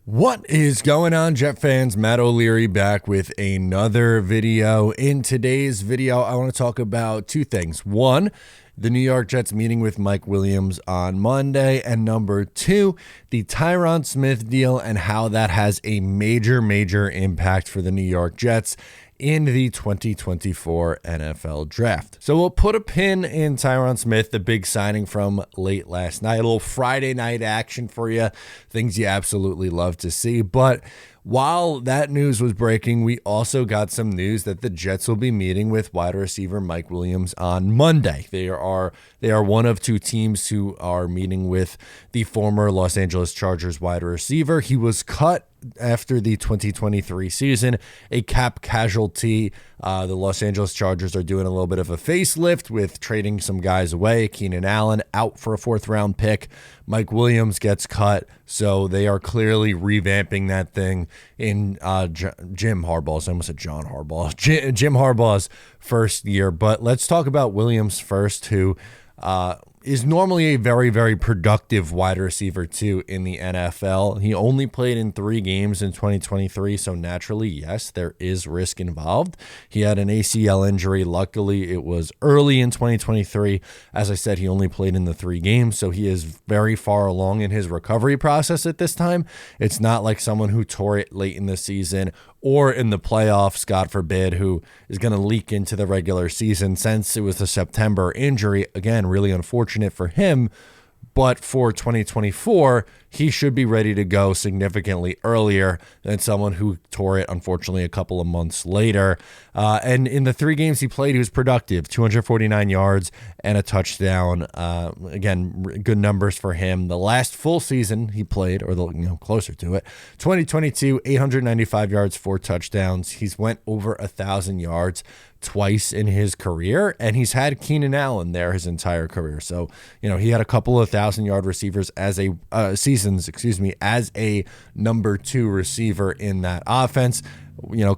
What is going on, Jet fans? Matt O'Leary back with another video. In today's video, I want to talk about two things. One, the New York Jets meeting with Mike Williams on Monday, and number two, the Tyron Smith deal and how that has a major impact for the New York Jets in the 2024 NFL Draft. So we'll put a pin in Tyron Smith, the big signing from late last night. A little Friday night action for you, things you absolutely love to see. But while that news was breaking, we also got some news that the Jets will be meeting with wide receiver Mike Williams on Monday. They are one of two teams who are meeting with the former Los Angeles Chargers wide receiver. He was cut after the 2023 season, a cap casualty. The Los Angeles Chargers are doing a little bit of a facelift with trading some guys away. Keenan Allen out for a fourth-round pick. Mike Williams gets cut, so they are clearly revamping that thing in Jim Harbaugh's, I almost said John Harbaugh, Jim Harbaugh's first year. But let's talk about Williams first, who is normally a very productive wide receiver too in the NFL. He only played in 3 games in 2023, so naturally, yes, there is risk involved. He had an ACL injury. Luckily, it was early in 2023. As I said, he only played in the 3 games, so he is very far along in his recovery process at this time. It's not like someone who tore it late in the season or in the playoffs, God forbid, who is going to leak into the regular season. Since it was a September injury, again, really unfortunate for him, but for 2024, he should be ready to go significantly earlier than someone who tore it, unfortunately, a couple of months later. And in the 3 games he played, he was productive, 249 yards and a touchdown. Again, good numbers for him. The last full season he played, or closer to it, 2022, 895 yards, 4 touchdowns. He's went over 1,000 yards twice in his career, and he's had Keenan Allen there his entire career. So, he had a couple of 1,000-yard receivers as a as a number 2 receiver in that offense.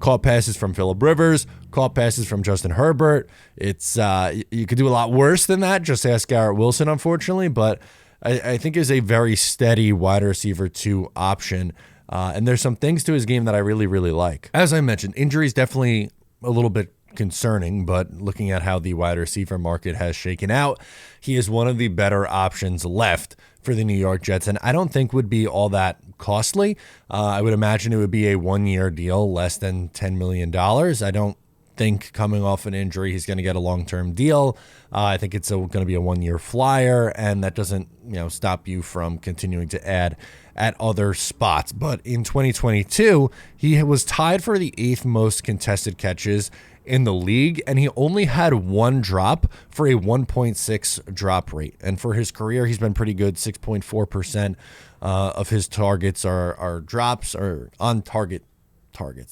Caught passes from Phillip Rivers, caught passes from Justin Herbert. It's you could do a lot worse than that. Just ask Garrett Wilson, unfortunately, but I think is a very steady wide receiver 2 option. And there's some things to his game that I really like. As I mentioned, injuries definitely a little bit concerning, but looking at how the wide receiver market has shaken out, he is one of the better options left for the New York Jets, and I don't think would be all that costly. I would imagine it would be a 1-year deal, less than $10 million. I don't think coming off an injury he's going to get a long-term deal. I think it's going to be a 1-year flyer, and that doesn't stop you from continuing to add at other spots. But in 2022, he was tied for the 8th most contested catches in the league, and he only had 1 drop for a 1.6 drop rate. And for his career, he's been pretty good. 6.4% of his targets are drops, or on targets.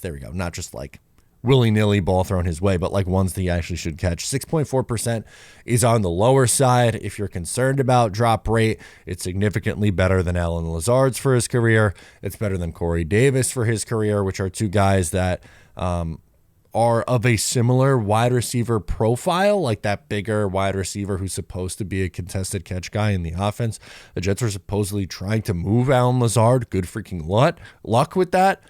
There we go. Not just like willy-nilly ball thrown his way, but like ones that he actually should catch. 6.4% is on the lower side. If you're concerned about drop rate, it's significantly better than Allen Lazard's for his career. It's better than Corey Davis for his career, which are 2 guys that are of a similar wide receiver profile, like that bigger wide receiver who's supposed to be a contested catch guy in the offense. The Jets are supposedly trying to move Allen Lazard. Good freaking luck with that.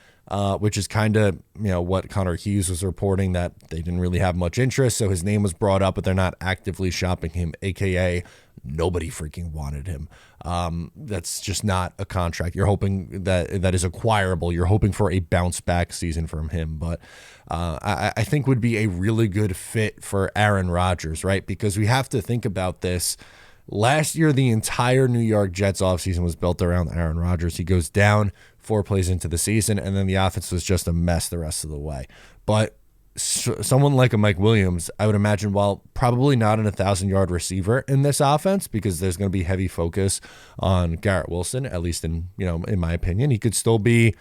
Which is kind of, what Connor Hughes was reporting, that they didn't really have much interest. So his name was brought up, but they're not actively shopping him, AKA nobody freaking wanted him. That's just not a contract. You're hoping that is acquirable. You're hoping for a bounce back season from him. But I think would be a really good fit for Aaron Rodgers, right? Because we have to think about this. Last year, the entire New York Jets offseason was built around Aaron Rodgers. He goes down 4 plays into the season, and then the offense was just a mess the rest of the way. But someone like a Mike Williams, I would imagine, while probably not an 1,000-yard receiver in this offense, because there's going to be heavy focus on Garrett Wilson, at least in my opinion, he could still be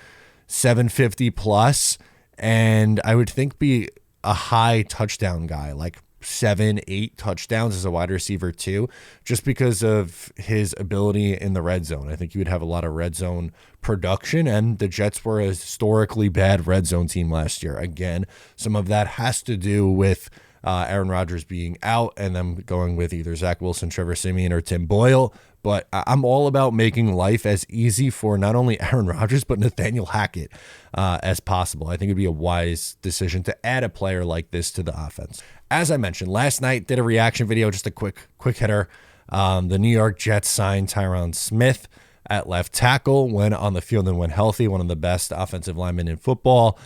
750 plus, and I would think be a high touchdown guy, like 7-8 touchdowns as a wide receiver too, just because of his ability in the red zone. I think he would have a lot of red zone production, and the Jets were a historically bad red zone team last year. Again, some of that has to do with Aaron Rodgers being out and them going with either Zach Wilson, Trevor Siemian, or Tim Boyle. But I'm all about making life as easy for not only Aaron Rodgers, but Nathaniel Hackett as possible. I think it'd be a wise decision to add a player like this to the offense. As I mentioned, last night did a reaction video, just a quick hitter. The New York Jets signed Tyron Smith at left tackle, went on the field and went healthy, one of the best offensive linemen in football.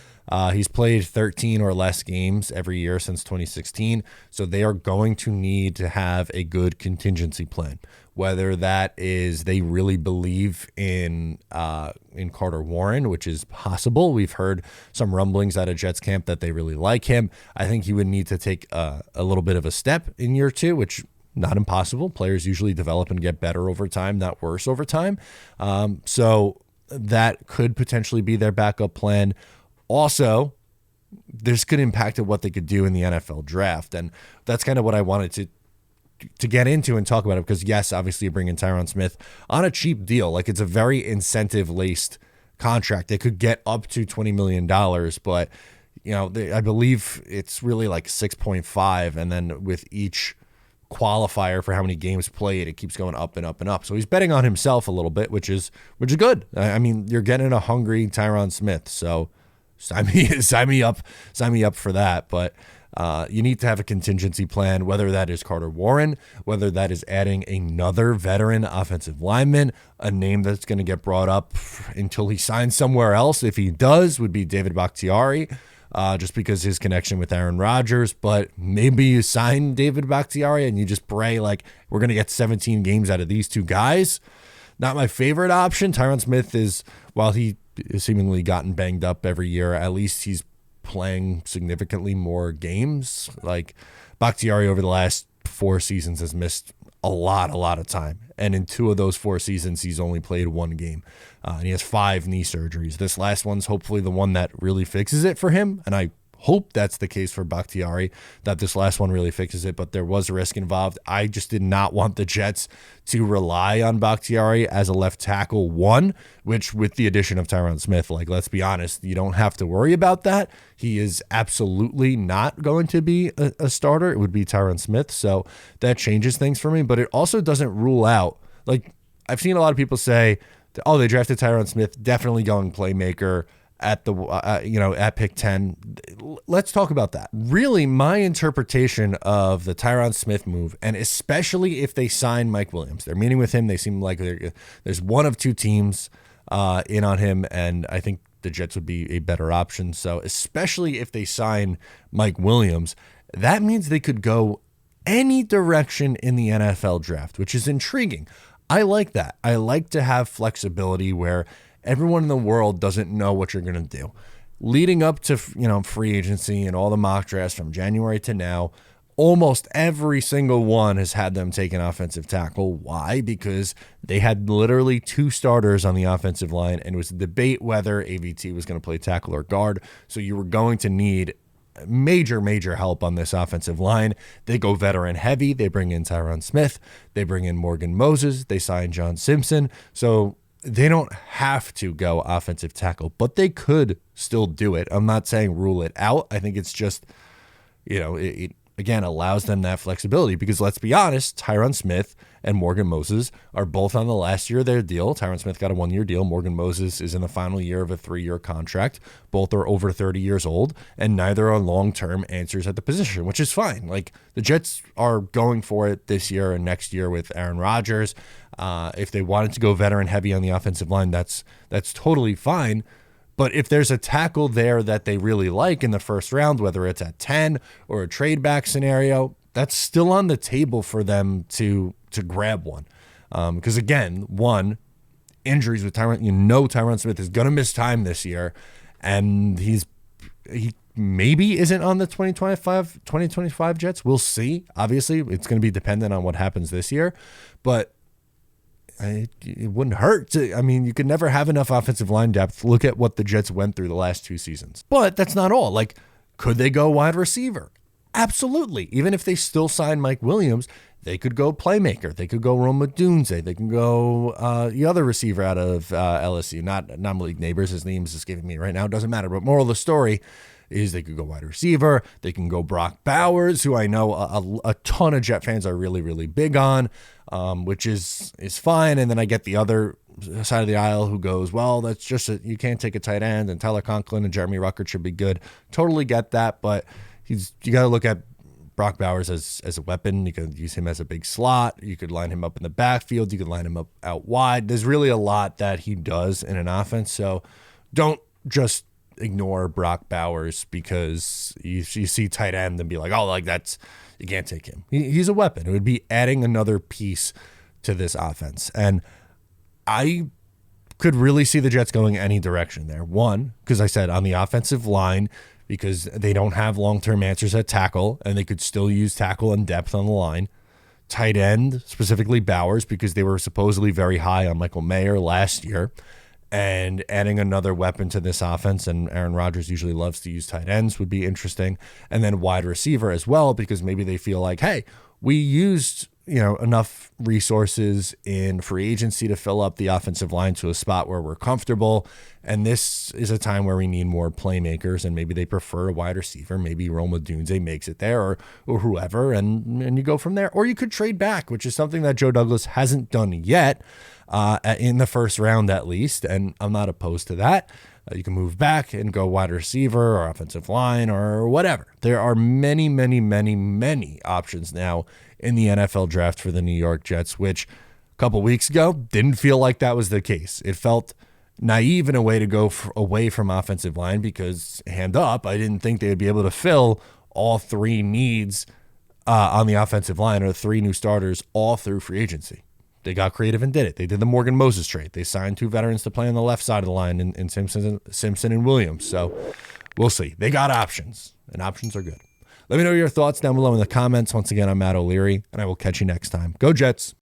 He's played 13 or less games every year since 2016, so they are going to need to have a good contingency plan. Whether that is they really believe in Carter Warren, which is possible. We've heard some rumblings out of Jets camp that they really like him. I think he would need to take a little bit of a step in year two, which not impossible. Players usually develop and get better over time, not worse over time. So that could potentially be their backup plan. Also, this could impact what they could do in the NFL draft. And that's kind of what I wanted to get into and talk about it, because yes, obviously you bring in Tyron Smith on a cheap deal. Like, it's a very incentive-laced contract. They could get up to $20 million, but I believe it's really like 6.5, and then with each qualifier for how many games played, it keeps going up and up and up. So he's betting on himself a little bit, which is good. I mean, you're getting a hungry Tyron Smith, so sign me up for that. But you need to have a contingency plan, whether that is Carter Warren, whether that is adding another veteran offensive lineman, a name that's going to get brought up until he signs somewhere else. If he does, would be David Bakhtiari, just because his connection with Aaron Rodgers. But maybe you sign David Bakhtiari and you just pray, like, we're going to get 17 games out of these two guys. Not my favorite option. Tyron Smith is, while he has seemingly gotten banged up every year, at least he's playing significantly more games. Like, Bakhtiari over the last 4 seasons has missed a lot of time. And in 2 of those 4 seasons, he's only played 1 game. And he has 5 knee surgeries. This last one's hopefully the one that really fixes it for him. And I hope that's the case for Bakhtiari, that this last one really fixes it, but there was a risk involved. I just did not want the Jets to rely on Bakhtiari as a left tackle one, which with the addition of Tyron Smith, like, let's be honest, you don't have to worry about that. He is absolutely not going to be a starter. It would be Tyron Smith, so that changes things for me, but it also doesn't rule out, like, I've seen a lot of people say, oh, they drafted Tyron Smith, definitely going playmaker at the at pick 10. Let's talk about that. Really, my interpretation of the Tyron Smith move, and especially if they sign Mike Williams, they're meeting with him. They seem like there's one of 2 teams in on him, and I think the Jets would be a better option. So especially if they sign Mike Williams, that means they could go any direction in the NFL draft, which is intriguing. I like that. I like to have flexibility where everyone in the world doesn't know what you're going to do. Leading up to, free agency and all the mock drafts from January to now, almost every single one has had them take an offensive tackle. Why? Because they had literally 2 starters on the offensive line, and it was a debate whether AVT was going to play tackle or guard. So you were going to need major help on this offensive line. They go veteran heavy. They bring in Tyron Smith. They bring in Morgan Moses. They sign John Simpson. So they don't have to go offensive tackle, but they could still do it. I'm not saying rule it out. I think it's just, it again allows them that flexibility, because let's be honest, Tyron Smith and Morgan Moses are both on the last year of their deal. Tyron Smith got a 1-year deal. Morgan Moses is in the final year of a 3-year contract. Both are over 30 years old, and neither are long-term answers at the position, which is fine. Like, the Jets are going for it this year and next year with Aaron Rodgers. If they wanted to go veteran heavy on the offensive line, that's totally fine. But if there's a tackle there that they really like in the first round, whether it's at 10 or a trade back scenario, that's still on the table for them to grab one. Because again, one, injuries with Tyron, Tyron Smith is going to miss time this year, and he maybe isn't on the 2025 Jets. We'll see. Obviously, it's going to be dependent on what happens this year, but it wouldn't hurt to, you could never have enough offensive line depth. Look at what the Jets went through the last 2 seasons. But that's not all. Like, could they go wide receiver? Absolutely. Even if they still sign Mike Williams, they could go playmaker. They could go Roma Dunze. They can go the other receiver out of LSU, not Malik Neighbors. His name is escaping me right now. It doesn't matter. But moral of the story, is they could go wide receiver. They can go Brock Bowers, who I know a ton of Jet fans are really, really big on, which is fine. And then I get the other side of the aisle who goes, well, that's just you can't take a tight end, and Tyler Conklin and Jeremy Ruckert should be good. Totally get that, but you got to look at Brock Bowers as a weapon. You could use him as a big slot. You could line him up in the backfield. You could line him up out wide. There's really a lot that he does in an offense. So don't just ignore Brock Bowers because you see tight end and be like, oh, like you can't take him. He's a weapon. It would be adding another piece to this offense. And I could really see the Jets going any direction there. One, because I said on the offensive line, because they don't have long-term answers at tackle, and they could still use tackle and depth on the line. Tight end, specifically Bowers, because they were supposedly very high on Michael Mayer last year. And adding another weapon to this offense, and Aaron Rodgers usually loves to use tight ends, would be interesting. And then wide receiver as well, because maybe they feel like, hey, we used enough resources in free agency to fill up the offensive line to a spot where we're comfortable. And this is a time where we need more playmakers, and maybe they prefer a wide receiver. Maybe Rome Odunze makes it there or whoever, and you go from there. Or you could trade back, which is something that Joe Douglas hasn't done yet in the first round at least. And I'm not opposed to that. You can move back and go wide receiver or offensive line or whatever. There are many, many, many, many options now in the NFL draft for the New York Jets, which a couple weeks ago didn't feel like that was the case. It felt naive in a way to go away from offensive line because, hand up, I didn't think they would be able to fill all three needs on the offensive line, or three new starters all through free agency. They got creative and did it. They did the Morgan Moses trade. They signed two veterans to play on the left side of the line in Simpson and Williams. So we'll see. They got options, and options are good. Let me know your thoughts down below in the comments. Once again, I'm Matt O'Leary, and I will catch you next time. Go Jets.